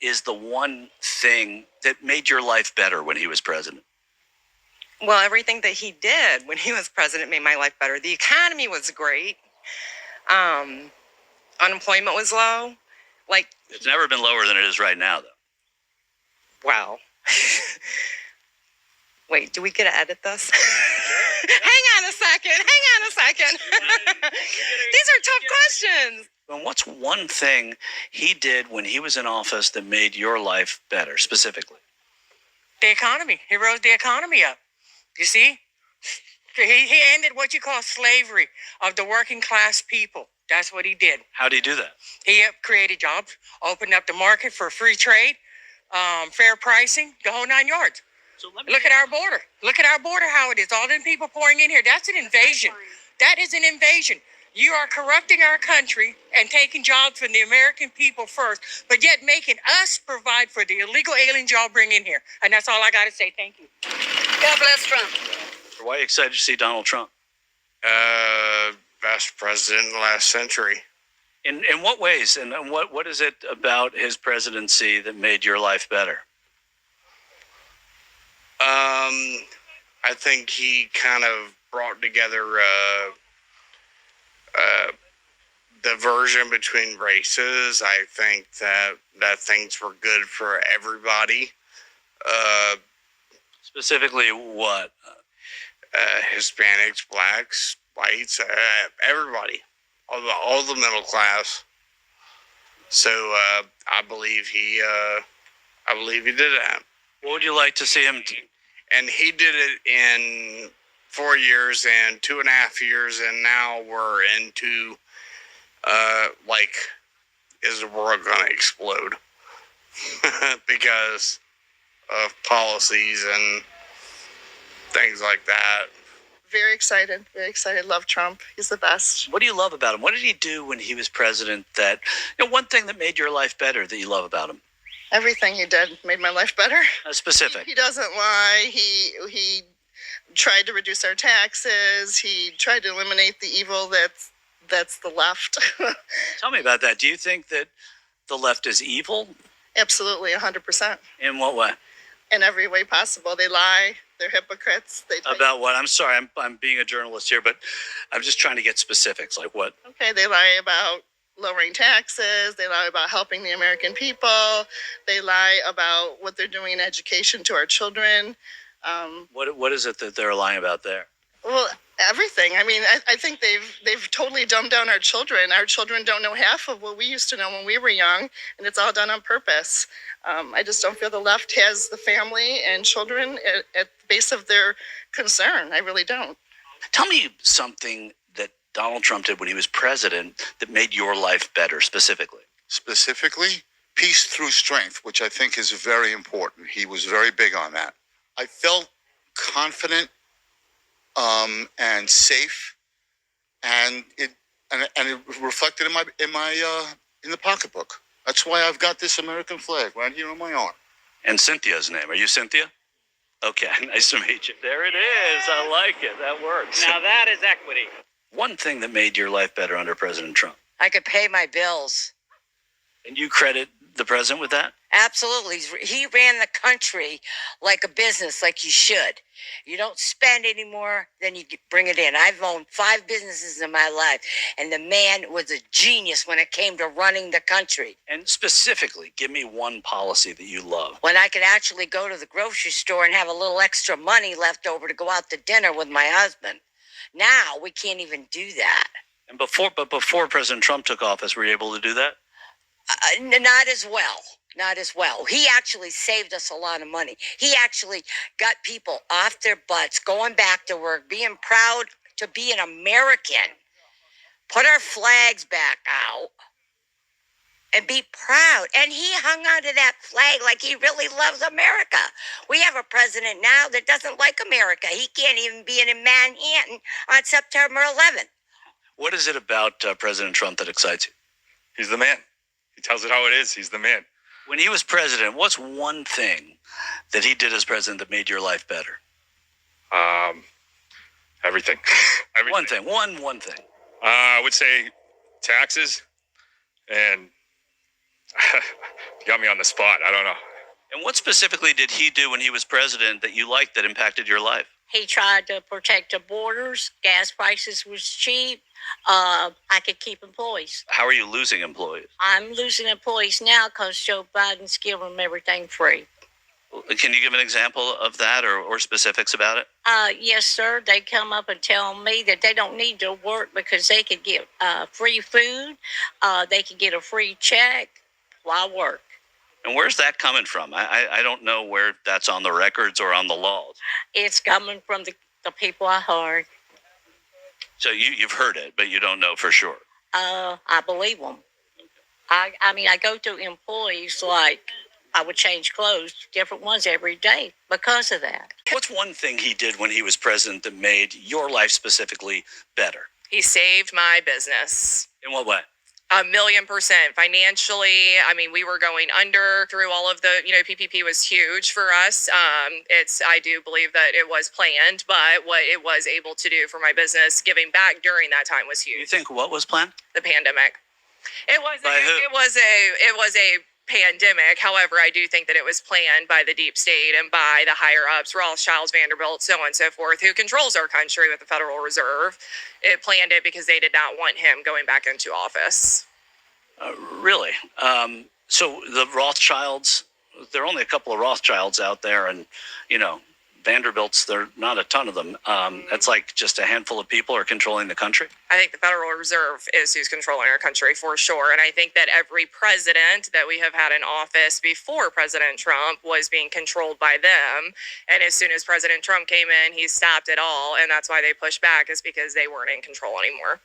is the one thing that made your life better when he was president? Well, everything that he did when he was president made my life better. The economy was great. Unemployment was low. It's never been lower than it is right now, though. Wow. Wait, do we get to edit this? Hang on a second. These are tough questions. And what's one thing he did when he was in office that made your life better, specifically? The economy. He rose the economy up. You see? He ended what you call slavery of the working class people. That's what he did. How did he do that? He created jobs, opened up the market for free trade, fair pricing, the whole 9 yards. So look at our border. Look at our border, how it is. All them people pouring in here. That's an invasion. That is an invasion. You are corrupting our country and taking jobs from the American people first, but yet making us provide for the illegal aliens y'all bring in here. And that's all I got to say. Thank you. God bless Trump. Why are you excited to see Donald Trump? Best president in the last century. In what ways? And what is it about his presidency that made your life better? I think he kind of brought together diversion between races. I think that things were good for everybody. Specifically what? Hispanics, blacks, whites, everybody, all the middle class. So I believe he did that. What would you like to see him do? And he did it in 4 years and 2.5 years, and now we're into is the world going to explode because of policies and things like that. Very excited. Love Trump. He's the best. What do you love about him? What did he do when he was president that, one thing that made your life better that you love about him? Everything he did made my life better. Specific. He doesn't lie. He tried to reduce our taxes. He tried to eliminate the evil that's the left. Tell me about that. Do you think that the left is evil? Absolutely, 100%. In what way? In every way possible. They lie. They're hypocrites. About what? I'm sorry, I'm being a journalist here, but I'm just trying to get specifics. Like what? Okay, they lie about lowering taxes. They lie about helping the American people. They lie about what they're doing in education to our children. What is it that they're lying about there? Well, everything. I mean, I think they've totally dumbed down our children. Our children don't know half of what we used to know when we were young, and it's all done on purpose. I just don't feel the left has the family and children at the base of their concern. I really don't. Tell me something that Donald Trump did when he was president that made your life better, specifically. Specifically, peace through strength, which I think is very important. He was very big on that. I felt confident and safe, and it reflected in the pocketbook. That's why I've got this American flag right here on my arm. And Cynthia's name. Are you Cynthia? Okay, nice to meet you. There it is. I like it. That works. Now that is equity. One thing that made your life better under President Trump. I could pay my bills. And you credit the president with that? Absolutely. He ran the country like a business, like you should. You don't spend any more than you bring it in. I've owned 5 businesses in my life, and the man was a genius when it came to running the country. And specifically, give me one policy that you love. When I could actually go to the grocery store and have a little extra money left over to go out to dinner with my husband. Now we can't even do that. And before President Trump took office, were you able to do that? Not as well. Not as well. He actually saved us a lot of money. He actually got people off their butts, going back to work, being proud to be an American. Put our flags back out and be proud. And he hung on to that flag like he really loves America. We have a president now that doesn't like America. He can't even be in Manhattan on September 11th. What is it about President Trump that excites you? He's the man. He tells it how it is. He's the man. When he was president, what's one thing that he did as president that made your life better? Everything. One thing. One thing. I would say taxes and You got me on the spot. I don't know. And what specifically did he do when he was president that you liked that impacted your life? He tried to protect the borders. Gas prices was cheap. I could keep employees. How are you losing employees? I'm losing employees now because Joe Biden's giving them everything free. Can you give an example of that or specifics about it? Yes, sir. They come up and tell me that they don't need to work because they could get free food. They could get a free check while work. And where's that coming from? I don't know where that's on the records or on the laws. It's coming from the people I heard. So you've heard it, but you don't know for sure. I believe them. I mean, I go through employees like I would change clothes, different ones every day because of that. What's one thing he did when he was president that made your life specifically better? He saved my business. In what way? 1,000,000% financially. I mean, we were going under through all of the, PPP was huge for us. I do believe that it was planned, but what it was able to do for my business, giving back during that time was You huge. think what was planned? The pandemic. It was, By who? it was a pandemic. However, I do think that it was planned by the deep state and by the higher ups, Rothschilds, Vanderbilt, so on and so forth, who controls our country with the Federal Reserve. It planned it because they did not want him going back into office. Really? So the Rothschilds, there are only a couple of Rothschilds out there, and Vanderbilts, there are not a ton of them. It's like just a handful of people are controlling the country. I think the Federal Reserve is who's controlling our country for sure. And I think that every president that we have had in office before President Trump was being controlled by them. And as soon as President Trump came in, he stopped it all. And that's why they pushed back, is because they weren't in control anymore.